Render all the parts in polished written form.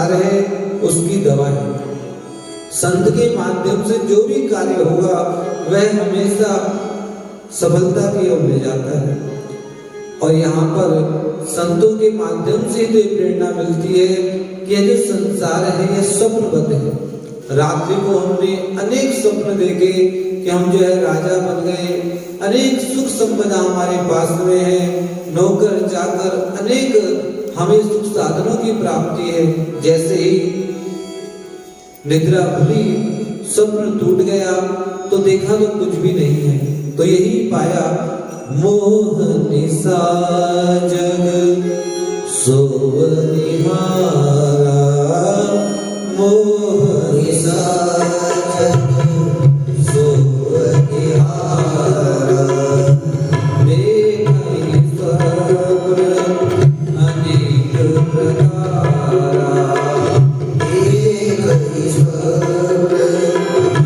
संसार है उसकी दवा है। संत के माध्यम से जो भी कार्य होगा वह हमेशा सफलता की ओर ले जाता है। और यहाँ पर संतों के माध्यम से तो प्रेरणा मिलती है कि यह जो संसार है यह स्वप्नवत है। रात्रि को हमने अनेक स्वप्न देखे कि हम जो है राजा बन गए, अनेक सुख संपदा हमारे पास में है, नौकर चाकर अनेक हमें सुख साधनों की प्राप्ति है। जैसे ही निद्रा खुली, स्वप्न टूट गया तो देखा तो कुछ भी नहीं है। तो यही पाया मोह निसा जग सोवनिहारा, मोह निसा जग सोवनिहारा, देखहि स्वप्न अनेक प्रकारा, देखहि स्वप्न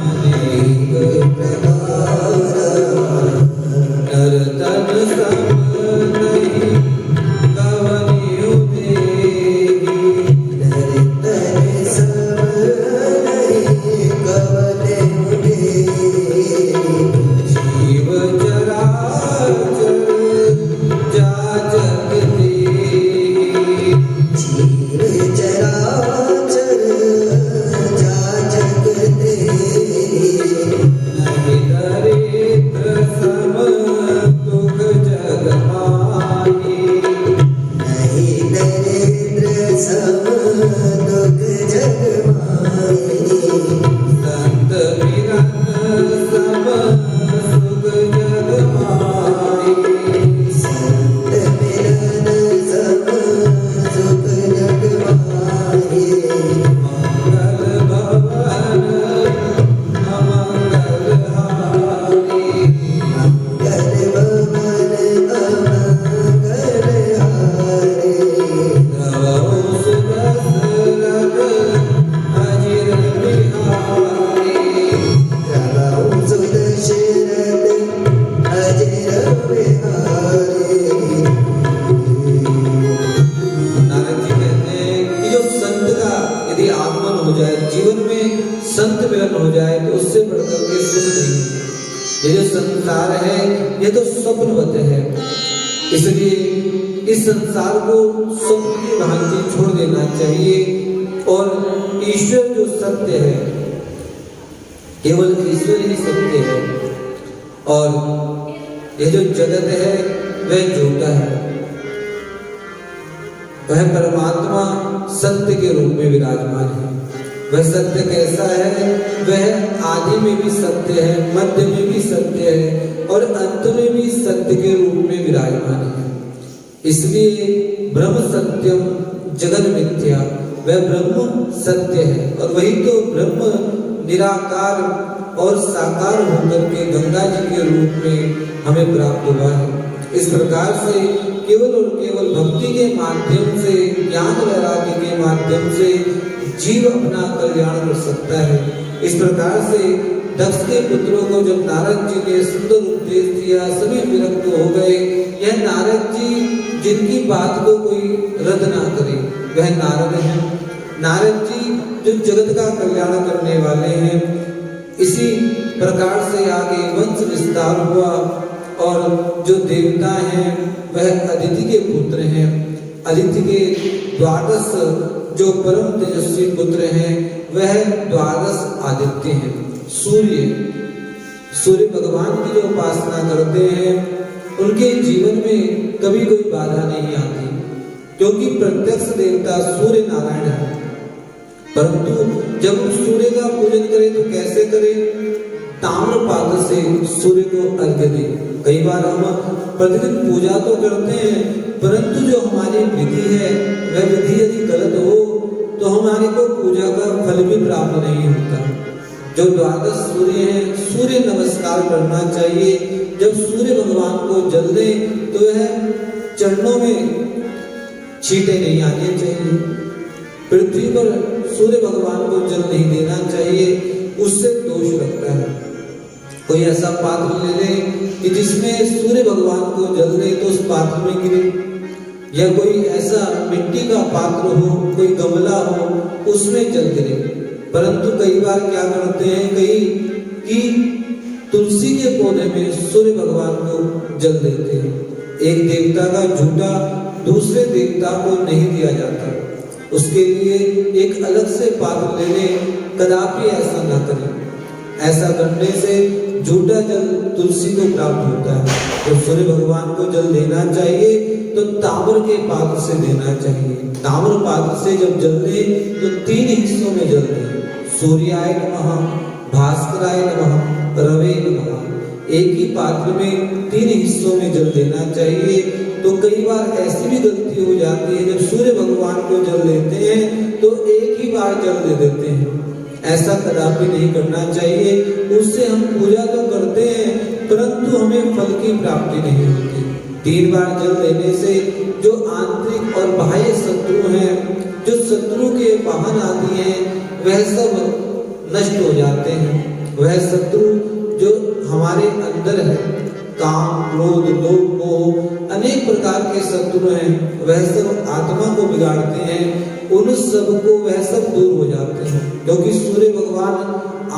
अनेक प्रकारा, नर तन सब नहीं कवनियो देगी, नर तन सब नहीं कवनियो देगी, जीव चराचर जा जग देगी, जीव चराचर जा जग देगी, नहीं दरिद्र सम दुख जग माही, नहीं दरिद्र सम दुख जग माही, संत मिलन सम सुख जग माही, संत मिलन सम सुख जग माही, मंगल भवन अमंगल हारी, मंगल भवन अमंगल हारी, द्रवौ सुदशरथ अजिर बिहारी, द्रवौ सुदशरथ अजिर बिहारी। नारद जी कहते हैं कि जो संत का यदि आगमन हो जाए, जीवन में संत मिलन हो जाए तो उससे बढ़कर के सुख नहीं है। ये जो संसार है ये तो स्वप्नवत है, इसलिए इस संसार को स्वप्न की भांति छोड़ देना चाहिए। और ईश्वर जो सत्य है, केवल ईश्वर ही सत्य है, और ये जो जगत है वह झूठा है। वह परमात्मा सत्य के रूप में विराजमान है। वह सत्य कैसा है? वह आदि में भी सत्य है, मध्य में भी सत्य है और अंत में भी सत्य के रूप में विराजमान है। इसलिए ब्रह्म सत्यम जगन मिथ्या, वह ब्रह्म सत्य है और वही तो ब्रह्म निराकार और साकार होकर के गंगा जी के रूप में हमें प्राप्त हुआ है। इस प्रकार से केवल और केवल भक्ति के माध्यम से, ज्ञान वैराग्य के माध्यम से जीव अपना कल्याण कर सकता है। इस प्रकार से दक्ष के पुत्रों को जब नारद जी ने सुंदर उपदेश दिया, सभी विरक्त हो गए। यह नारद जी जिनकी बात को कोई रद्द ना करे वह नारद हैं। नारद जी जो जगत का कल्याण करने वाले हैं। इसी प्रकार से आगे वंश विस्तार हुआ और जो देवता हैं वह अदिति के पुत्र हैं। अदिति के द्वादश जो परम तेजस्वी पुत्र हैं वह द्वादश आदित्य हैं। सूर्य भगवान की जो उपासना करते हैं उनके जीवन में कभी कोई बाधा नहीं आती, क्योंकि प्रत्यक्ष देवता सूर्य नारायण है। परंतु जब हम सूर्य का पूजन करें तो कैसे करें? ताम्र पात्र से सूर्य को अर्घ्य दें। कई बार हम प्रतिदिन पूजा तो करते हैं, परंतु जो हमारी विधि है वह विधि यदि गलत हो तो हमारे को पूजा का फल भी प्राप्त नहीं होता। जो द्वादश सूर्य हैं, सूर्य नमस्कार करना चाहिए। जब सूर्य भगवान को जल दें तो वह चरणों में छींटे नहीं आने चाहिए। पृथ्वी पर सूर्य भगवान को जल नहीं देना चाहिए, उससे दोष लगता है। कोई ऐसा पात्र ले ले कि जिसमें सूर्य भगवान को जल दे तो उस पात्र में गिरे, या कोई ऐसा मिट्टी का पात्र हो, कोई गमला हो, उसमें जल गिरे। परंतु कई बार क्या करते हैं कई कि तुलसी के पौधे में सूर्य भगवान को जल देते हैं। एक देवता का झूठा दूसरे देवता को नहीं दिया जाता, उसके लिए एक अलग से पात्र ले लें, कदापि ऐसा ना करें। ऐसा करने से झूठा जल तुलसी को प्राप्त होता है। तो सूर्य भगवान को जल देना चाहिए तो ताम्र के पात्र से देना चाहिए। ताम्र पात्र से जब जल दे तो 3 हिस्सों में जल दे। सूर्याय नमः, भास्कराय नमः, रवे नमः। एक ही पात्र में 3 हिस्सों में जल देना चाहिए। तो कई बार ऐसी भी गलती हो जाती है, जब सूर्य भगवान को जल देते हैं तो एक ही बार जल दे देते हैं। ऐसा कदापि नहीं करना चाहिए। उससे हम पूजा तो करते हैं परंतु हमें फल की प्राप्ति नहीं होती। 3 बार जल देने से जो आंतरिक और बाह्य शत्रु हैं, जो शत्रु के वाहन आदि हैं, वह सब नष्ट हो जाते हैं। वह शत्रु जो हमारे अंदर है, काम, क्रोध, लोभ, मोह, अनेक प्रकार के शत्रु हैं, वह सब आत्मा को बिगाड़ते हैं। उन सब को वह सब दूर हो जाते हैं, क्योंकि सूर्य भगवान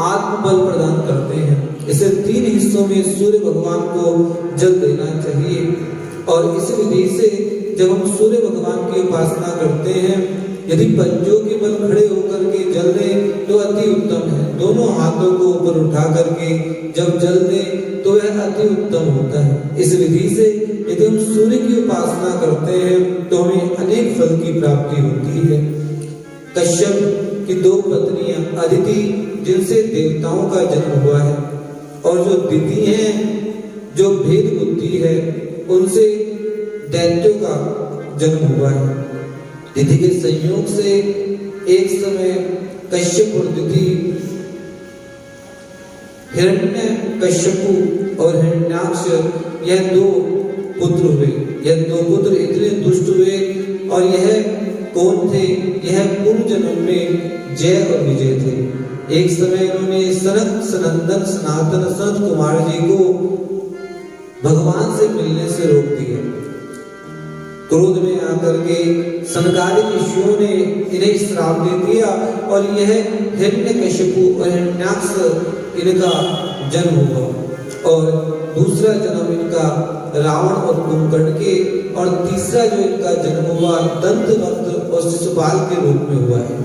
आत्मबल प्रदान करते हैं। इसे 3 हिस्सों में सूर्य भगवान को जल देना चाहिए। और इस विधि से जब हम सूर्य भगवान की उपासना करते हैं, यदि पंजों के बल खड़े होकर के जल दें तो अति उत्तम है। दोनों हाथों को ऊपर उठा करके जब जल दें तो वह अति उत्तम होता है। इस विधि से यदि हम सूर्य की उपासना करते हैं तो हमें अनेक फल की प्राप्ति होती है। कश्यप की 2 पत्नियां अदिति, जिनसे देवताओं का जन्म हुआ है, और जो दिति हैं, जो भेद बुद्धि है, उनसे दैत्यों का जन्म हुआ है। दिति के संयोग से एक समय कश्यप और दिति, हिरण्यकश्यपु और हिरण्याक्ष, यह 2 पुत्र हुए। यह 2 पुत्र इतने दुष्ट हुए और यह कौन थे? यह पूर्व जन्म में जय और विजय थे। एक समय इन्होंने सनक सनंदन सनातन सनत कुमार जी को भगवान से मिलने से रोक दिया। क्रोध में आकर के सनकादिक ऋषियों ने इन्हें श्राप दे दिया और यह हिरण्यकश्यपु और हिरण्याक्ष इनका जन्म हुआ। और दूसरा जन्म इनका रावण और कुंभकर्ण के, और तीसरा जो इनका जन्म हुआ दंतवक्त्र और शिशुपाल के रूप में हुआ है।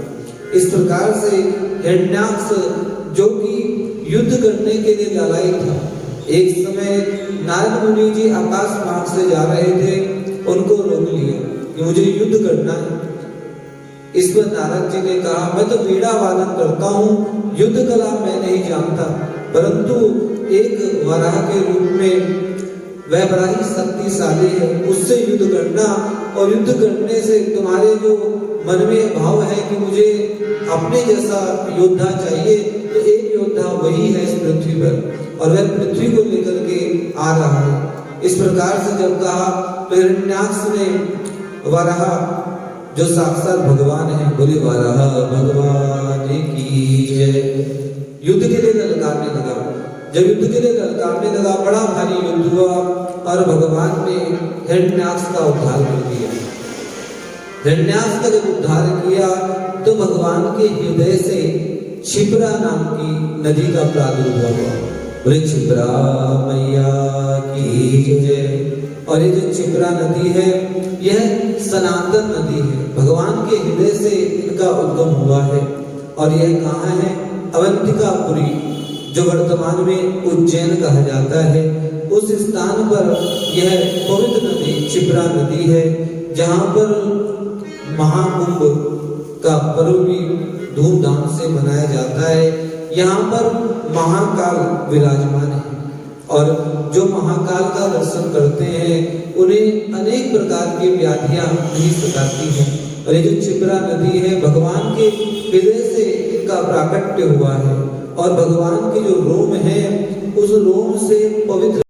इस प्रकार से हिरण्याक्ष, जो कि युद्ध करने के लिए लड़ाई था, एक समय नारद मुनि जी आकाश मार्ग से जा रहे थे, उनको रोक लिया कि मुझे युद्ध करना है। इस पर नारद जी ने कहा, मैं तो वीणा वादन करता हूँ, युद्ध कला मैं नहीं जानता, परंतु एक वराह के रूप में वह बड़ा ही शक्तिशाली है, उससे युद्ध करना, और युद्ध करने से तुम्हारे जो मन में भाव है कि मुझे अपने जैसा योद्धा चाहिए, तो एक योद्धा वही है इस पृथ्वी पर, और वह पृथ्वी को लेकर के आ रहा है। इस प्रकार से जब कहा तो हिरण्याक्ष ने वराह, जो साक्षात भगवान है, बोले वराह भगवान की जय, युद्ध के लिए ललकारने लगा। जब युद्ध के लिए ललकारने लगा, बड़ा भारी युद्ध हुआ और भगवान ने हिरण्याक्ष का उद्धार कर दिया। हिरण्याक्ष का जब उद्धार किया तो भगवान के हृदय से क्षिप्रा नाम की नदी का प्रादुर्भाव हुआ। बोले क्षिप्रा मैया की जय। और ये जो क्षिप्रा नदी है, यह सनातन नदी है, भगवान के हृदय से इनका उद्गम हुआ है। और यह कहाँ है? अवंतिकापुरी, जो वर्तमान में उज्जैन कहा जाता है, उस स्थान पर यह पवित्र नदी क्षिप्रा नदी है, जहाँ पर महाकुंभ का पर्व भी धूमधाम से मनाया जाता है। यहाँ पर महाकाल विराजमान है, और जो महाकाल का दर्शन करते हैं उन्हें अनेक प्रकार की व्याधियां नहीं सताती हैं। और ये जो क्षिप्रा नदी है, भगवान के हृदय से इनका प्राकट्य हुआ है, और भगवान के जो रोम है, उस रोम से पवित्र